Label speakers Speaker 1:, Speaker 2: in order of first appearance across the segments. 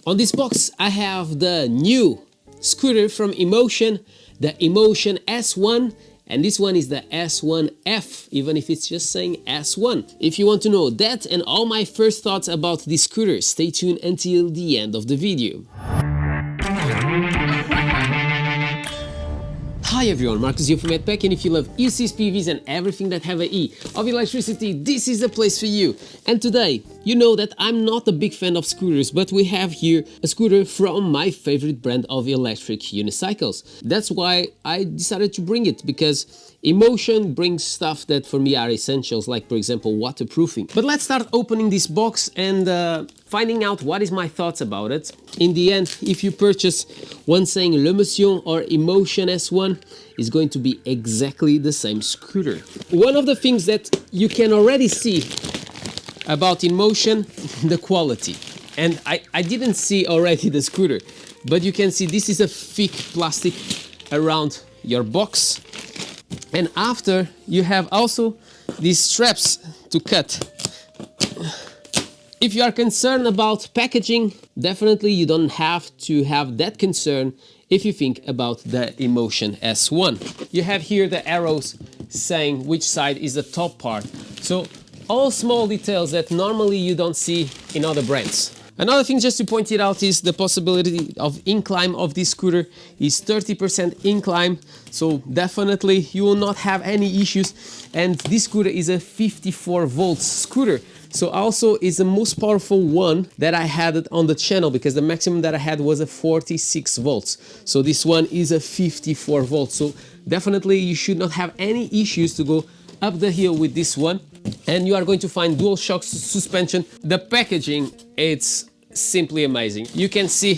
Speaker 1: On this box I have the new scooter from Inmotion, the Inmotion S1, and this one is the S1F, even if it's just saying S1. If you want to know that and all my first thoughts about this scooter, stay tuned until the end of the video. Hi everyone, Marcus here from MADpack, and if you love ECs, PVs and everything that have a E of electricity, this is the place for you. And today, you know that I'm not a big fan of scooters, but we have here a scooter from my favorite brand of electric unicycles. That's why I decided to bring it, because Inmotion brings stuff that for me are essentials, like for example waterproofing. But let's start opening this box and finding out what is my thoughts about it. In the end, if you purchase one saying Lemotion or Inmotion S1, is going to be exactly the same scooter. One of the things that you can already see about Inmotion, the quality. And I didn't see already the scooter, but you can see this is a thick plastic around your box. And after, you have also these straps to cut. If you are concerned about packaging, definitely you don't have to have that concern if you think about the Inmotion S1. You have here the arrows saying which side is the top part. So all small details that normally you don't see in other brands. Another thing just to point it out is the possibility of incline of this scooter is 30% incline, so definitely you will not have any issues. And this scooter is a 54 volts scooter, so also is the most powerful one that I had on the channel, because the maximum that I had was a 46 volts. So this one is a 54 volts, so definitely you should not have any issues to go up the hill with this one. And you are going to find dual shock suspension. The packaging, it's simply amazing. You can see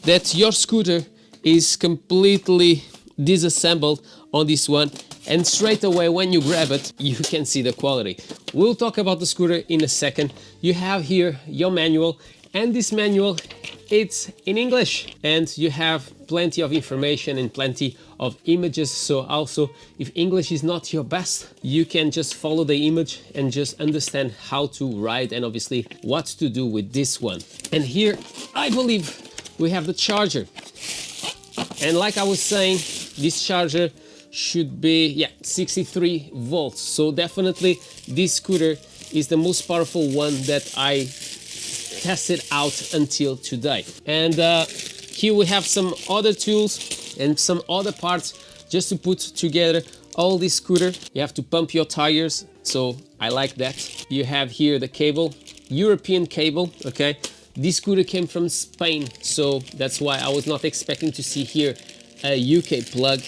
Speaker 1: that your scooter is completely disassembled on this one, and straight away when you grab it you can see the quality. We'll talk about the scooter in a second. You have here your manual, and this manual, it's in English, and you have plenty of information and plenty of images. So also, if English is not your best, you can just follow the image and just understand how to ride and obviously what to do with this one. And here I believe we have the charger, and like I was saying, this charger should be 63 volts, so definitely this scooter is the most powerful one that I tested out until today. And here we have some other tools and some other parts just to put together all this scooter. You have to pump your tires, so I like that. You have here the cable, European cable, okay? This scooter came from Spain, so that's why I was not expecting to see here a UK plug.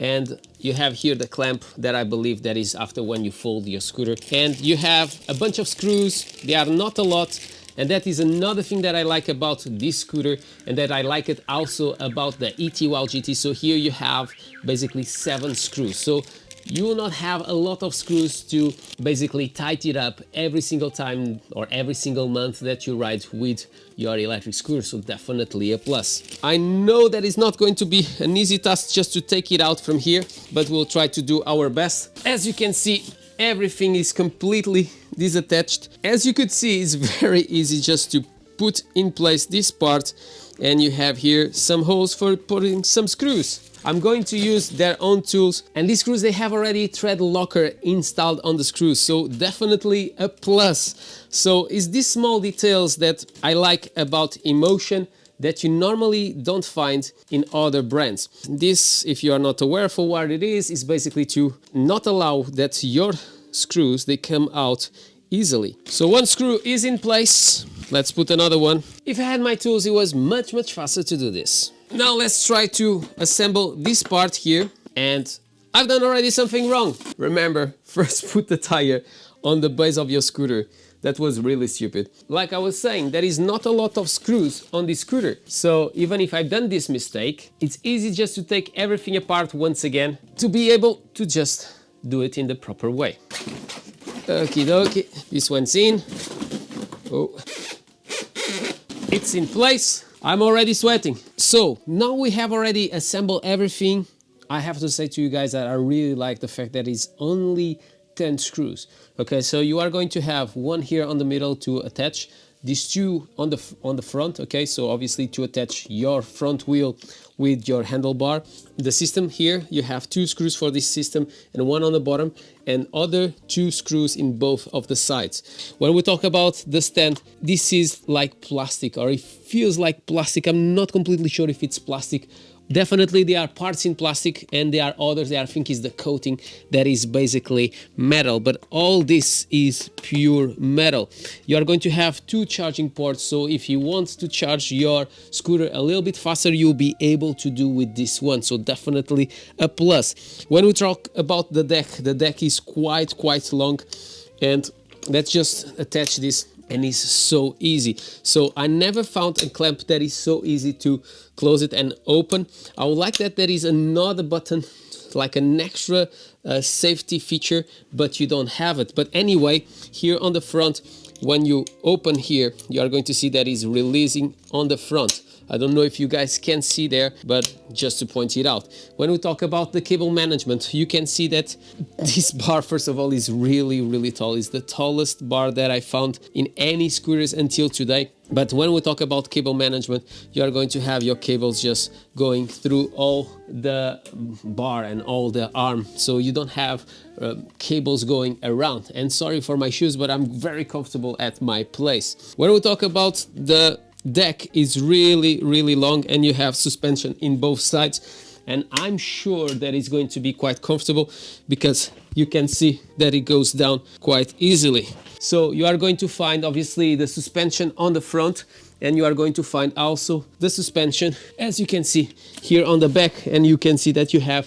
Speaker 1: And you have here the clamp that I believe that is after when you fold your scooter. And you have a bunch of screws. They are not a lot. And that is another thing that I like about this scooter, and that I like it also about the ETWOW GT. So here you have basically 7 screws. So you will not have a lot of screws to basically tighten it up every single time or every single month that you ride with your electric scooter. So definitely a plus. I know that it's not going to be an easy task just to take it out from here, but we'll try to do our best. As you can see, everything is completely disattached. As you could see, it's very easy just to put in place this part, and you have here some holes for putting some screws. I'm going to use their own tools, and these screws, they have already thread locker installed on the screws, so definitely a plus. So it's these small details that I like about Inmotion that you normally don't find in other brands. This, if you are not aware for what it is basically to not allow that your screws, they come out easily. So one screw is in place. Let's put another one. If I had my tools, it was much faster to do this. Now let's try to assemble this part here, and I've done already something wrong. Remember, first put the tire on the base of your scooter. That was really stupid. Like I was saying, there is not a lot of screws on this scooter. So even if I've done this mistake, it's easy just to take everything apart once again to be able to just do it in the proper way. Okie dokie, this one's in. Oh, it's in place. I'm already sweating. So now we have already assembled everything. I have to say to you guys that I really like the fact that it's only 10 screws. Okay, so you are going to have one here on the middle to attach these two on the front, okay, so obviously to attach your front wheel with your handlebar. The system here, you have 2 screws for this system and 1 on the bottom and other 2 screws in both of the sides. When we talk about the stand, this is like plastic, or it feels like plastic. I'm not completely sure if it's plastic. Definitely there are parts in plastic and there are others that I think is the coating that is basically metal, but all this is pure metal. You are going to have 2 charging ports, so if you want to charge your scooter a little bit faster, you'll be able to do with this one, so definitely a plus. When we talk about the deck is quite long, and let's just attach this, and it's so easy. So I never found a clamp that is so easy to close it and open. I would like that there is another button, like an extra safety feature, but you don't have it. But anyway, here on the front, when you open here, you are going to see that is releasing on the front. I don't know if you guys can see there, but just to point it out. When we talk about the cable management, you can see that this bar, first of all, is really tall. It's the tallest bar that I found in any scooters until today. But when we talk about cable management, you are going to have your cables just going through all the bar and all the arm, so you don't have cables going around. And sorry for my shoes, but I'm very comfortable at my place. When we talk about the deck, is really long, and you have suspension in both sides, and I'm sure that it's going to be quite comfortable because you can see that it goes down quite easily. So you are going to find obviously the suspension on the front, and you are going to find also the suspension, as you can see here on the back, and you can see that you have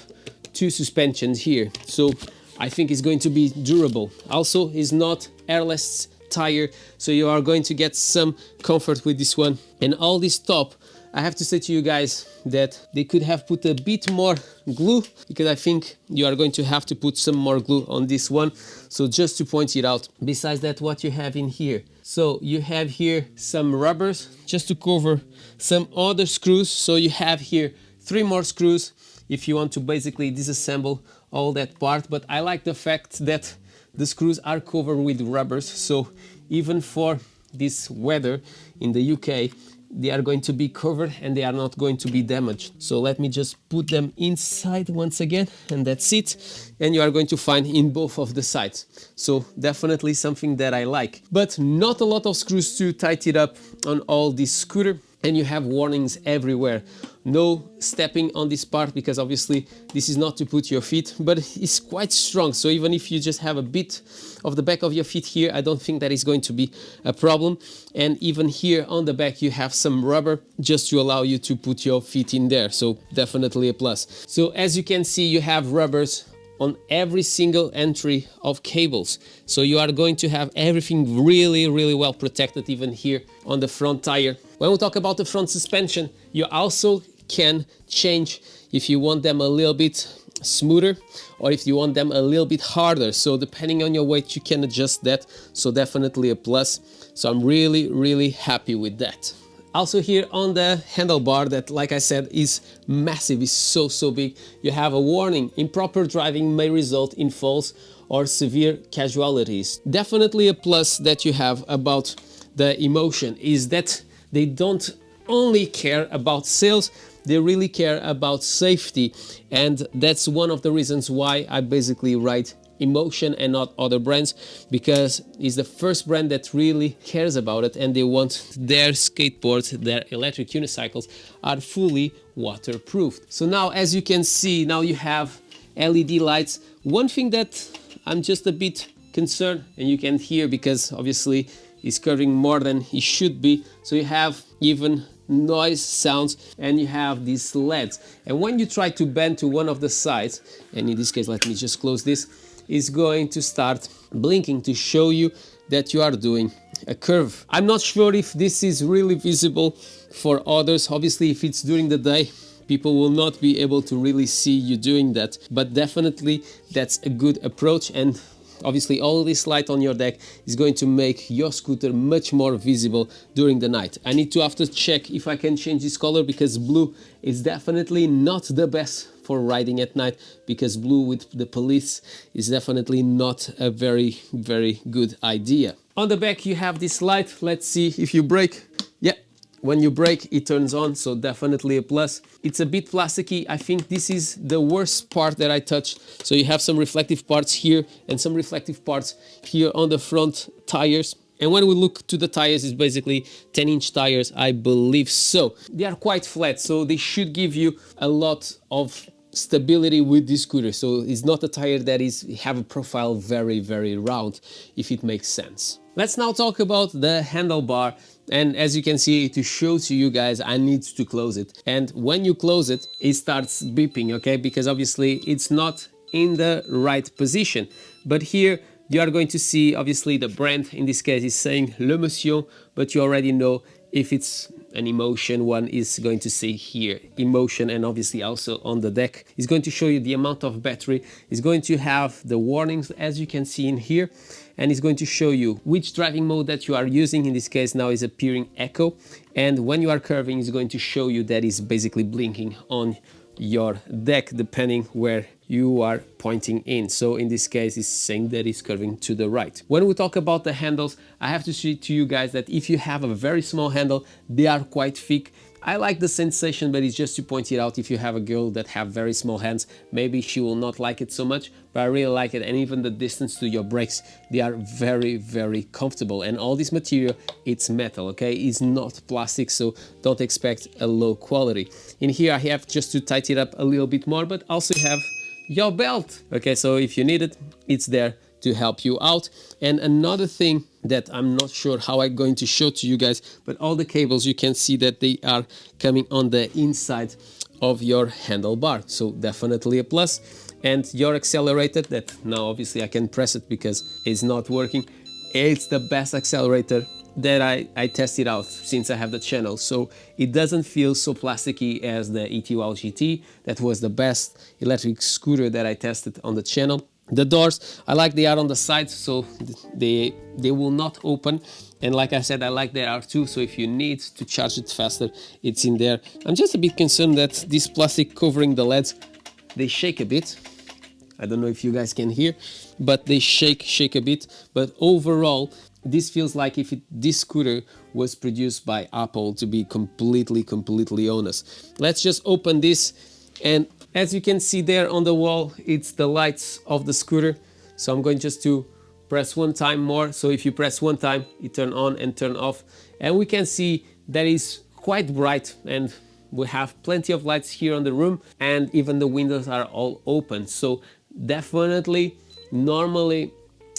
Speaker 1: 2 suspensions here, so I think it's going to be durable. Also, is not airless tire, so you are going to get some comfort with this one. And all this top, I have to say to you guys that they could have put a bit more glue, because I think you are going to have to put some more glue on this one. So just to point it out. Besides that, what you have in here, so you have here some rubbers just to cover some other screws. So you have here 3 more screws if you want to basically disassemble all that part. But I like the fact that the screws are covered with rubbers, so even for this weather in the UK, they are going to be covered and they are not going to be damaged. So let me just put them inside once again, and that's it. And you are going to find in both of the sides. So definitely something that I like. But not a lot of screws to tighten it up on all this scooter. And you have warnings everywhere. No stepping on this part, because obviously this is not to put your feet, but it's quite strong. So even if you just have a bit of the back of your feet here, I don't think that is going to be a problem. And even here on the back, you have some rubber just to allow you to put your feet in there. So definitely a plus. So as you can see, you have rubbers on every single entry of cables, so you are going to have everything really well protected, even here on the front tire. When we talk about the front suspension, you also can change if you want them a little bit smoother or if you want them a little bit harder, so depending on your weight you can adjust that, so definitely a plus. So I'm really happy with that. Also here on the handlebar, that, like I said, is massive, is so big, you have a warning: improper driving may result in falls or severe casualties. Definitely a plus that you have about the Inmotion is that they don't only care about sales, they really care about safety, and that's one of the reasons why I basically ride Inmotion and not other brands, because it's the first brand that really cares about it, and they want their skateboards, their electric unicycles, are fully waterproofed. So now, as you can see, now you have LED lights. One thing that I'm just a bit concerned, and you can hear because obviously it's covering more than it should be, so you have even noise sounds, and you have these LEDs, and when you try to bend to one of the sides, and in this case let me just close this, is going to start blinking to show you that you are doing a curve. I'm not sure if this is really visible for others. Obviously, if it's during the day, people will not be able to really see you doing that, but definitely that's a good approach, and Obviously all this light on your deck is going to make your scooter much more visible during the night. I need to after check if I can change this color, because blue is definitely not the best for riding at night, because blue with the police is definitely not a very good idea. On the back you have this light. Let's see if you brake. Yeah, when you brake it turns on, so definitely a plus. It's a bit plasticky. I think this is the worst part that I touched. So you have some reflective parts here and some reflective parts here on the front tires. And when we look to the tires, it's basically 10-inch tires, I believe so. They are quite flat, so they should give you a lot of stability with this scooter. So it's not a tire that have a profile very round, if it makes sense. Let's now talk about the handlebar. And as you can see, to show to you guys, I need to close it. And when you close it, it starts beeping, okay? Because obviously it's not in the right position. But here you are going to see, obviously, the brand in this case is saying Lemotion, but you already know if it's an Inmotion one is going to say here Inmotion, and obviously also on the deck is going to show you the amount of battery. It's going to have the warnings, as you can see in here, and it's going to show you which driving mode that you are using. In this case now is appearing Eco, and when you are curving it's going to show you that is basically blinking on your deck depending where you are pointing in. So in this case it's saying that it's curving to the right. When we talk about the handles, I have to say to you guys that if you have a very small handle, they are quite thick. I like the sensation, but it's just to point it out. If you have a girl that have very small hands, maybe she will not like it so much, but I really like it. And even the distance to your brakes, they are very comfortable. And all this material, it's metal, okay? It's not plastic, so don't expect a low quality. In here I have just to tighten it up a little bit more, but also have your belt, okay? So if you need it, it's there to help you out. And another thing that I'm not sure how I'm going to show to you guys, but all the cables, you can see that they are coming on the inside of your handlebar, so definitely a plus. And your accelerator, that now obviously I can press it because it's not working, it's the best accelerator that I tested out since I have the channel. So it doesn't feel so plasticky as the ETUL GT. That was the best electric scooter that I tested on the channel. The doors, I like they are on the sides, so they will not open. And like I said, I like they are too, so if you need to charge it faster, it's in there. I'm just a bit concerned that this plastic covering the LEDs, they shake a bit. I don't know if you guys can hear, but they shake a bit. But overall, this feels like if this scooter was produced by Apple, to be completely honest. Let's just open this, and as you can see there on the wall, it's the lights of the scooter. So I'm going just to press one time more. So if you press one time, it turn on and turn off. And we can see that is quite bright, and we have plenty of lights here on the room, and even the windows are all open. So definitely, normally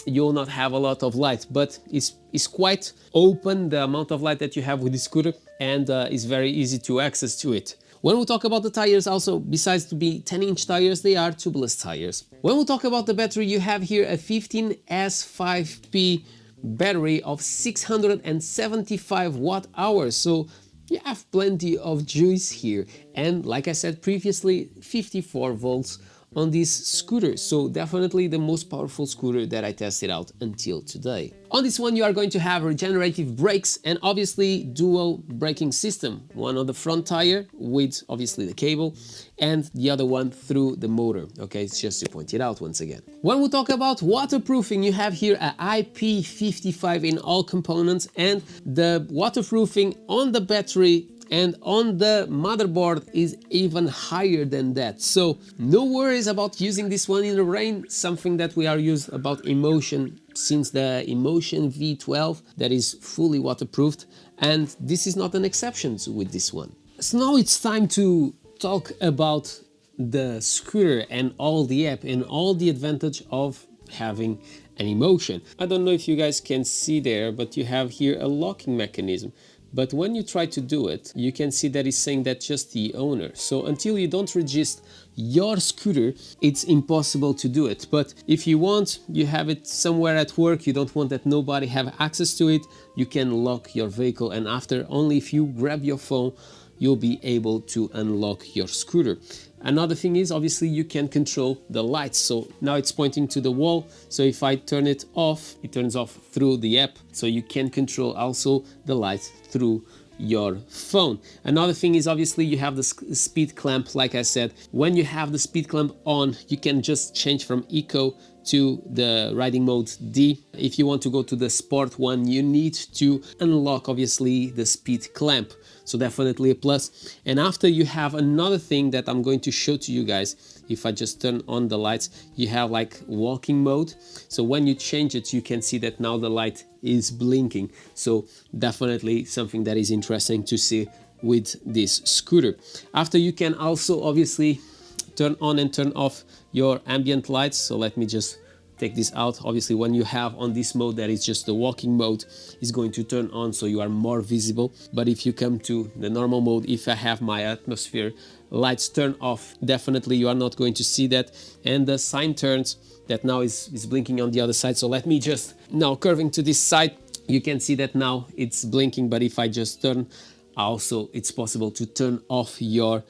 Speaker 1: you'll not have a lot of light, but it's quite open, the amount of light that you have with the scooter, and it's very easy to access to it. When we talk about the tires also, besides to be 10-inch tires, they are tubeless tires. When we talk about the battery, you have here a 15S5P battery of 675 watt-hours. So you have plenty of juice here. And like I said previously, 54 volts on this scooter, so definitely the most powerful scooter that I tested out until today. On this one you are going to have regenerative brakes and obviously dual braking system, one on the front tire with obviously the cable and the other one through the motor. Okay, it's just to point it out once again. When we talk about waterproofing, you have here a IP55 in all components, and the waterproofing on the battery and on the motherboard is even higher than that. So no worries about using this one in the rain, something that we are used about Inmotion since the Inmotion V12 that is fully waterproofed, and this is not an exception with this one. So now it's time to talk about the scooter and all the app and all the advantage of having an Inmotion. I don't know if you guys can see there, but you have here a locking mechanism. But when you try to do it, you can see that it's saying that just the owner. So until you don't register your scooter, it's impossible to do it. But if you want, you have it somewhere at work, you don't want that nobody have access to it, you can lock your vehicle, and after, only if you grab your phone, you'll be able to unlock your scooter. Another thing is, obviously, you can control the lights. So now it's pointing to the wall. So if I turn it off, it turns off through the app. So you can control also the lights through your phone. Another thing is, obviously, you have the speed clamp. Like I said, when you have the speed clamp on, you can just change from eco to the riding mode D. If you want to go to the sport one, you need to unlock, obviously, the speed clamp. So definitely a plus. And after, you have another thing that I'm going to show to you guys. If I just turn on the lights, you have like walking mode. So when you change it, you can see that now the light is blinking. So definitely something that is interesting to see with this scooter. After, you can also obviously turn on and turn off your ambient lights. So let me just take this out. Obviously, when you have on this mode that is just the walking mode, is going to turn on, so you are more visible. But if you come to the normal mode, if I have my atmosphere lights turn off, definitely you are not going to see that. And the sign turns, that now is blinking on the other side. So let me just now curving to this side, you can see that now it's blinking. But if I just turn, also it's possible to turn off your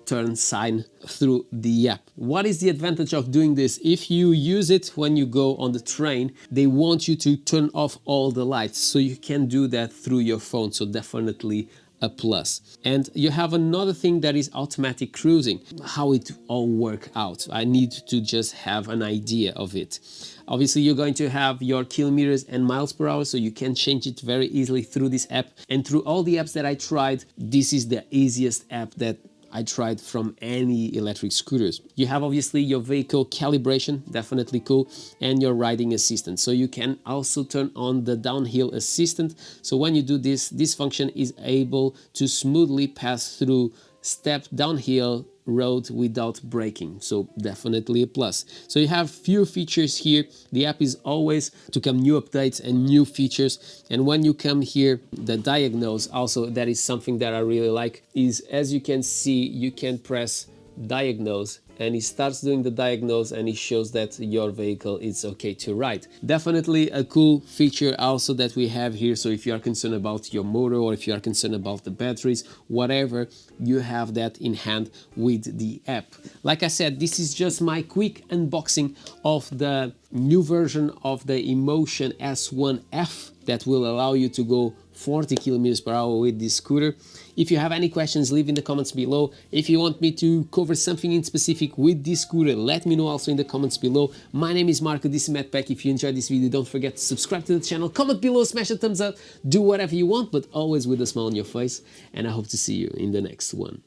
Speaker 1: turn sign through the app. What is the advantage of doing this? If you use it when you go on the train, they want you to turn off all the lights, so you can do that through your phone. So definitely a plus. And you have another thing that is automatic cruising. How it all work out, I need to just have an idea of it. Obviously, you're going to have your kilometers and miles per hour, so you can change it very easily through this app. And through all the apps that I tried, this is the easiest app that I tried from any electric scooters. You have obviously your vehicle calibration, definitely cool, and your riding assistant. So you can also turn on the downhill assistant. So when you do this, this function is able to smoothly pass through step downhill road without braking. So definitely a plus. So you have few features here. The app is always to come new updates and new features. And when you come here, the diagnose also, that is something that I really like, is as you can see, you can press diagnose and it starts doing the diagnose and it shows that your vehicle is okay to ride. Definitely a cool feature also that we have here. So if you are concerned about your motor, or if you are concerned about the batteries, whatever, you have that in hand with the app. Like I said, this is just my quick unboxing of the new version of the Inmotion S1F that will allow you to go 40 kilometers per hour with this scooter. If you have any questions, leave in the comments below. If you want me to cover something in specific with this scooter, let me know also in the comments below. My name is Marco, this is MADpack. If you enjoyed this video, don't forget to subscribe to the channel, comment below, smash a thumbs up, do whatever you want, but always with a smile on your face. And I hope to see you in the next one.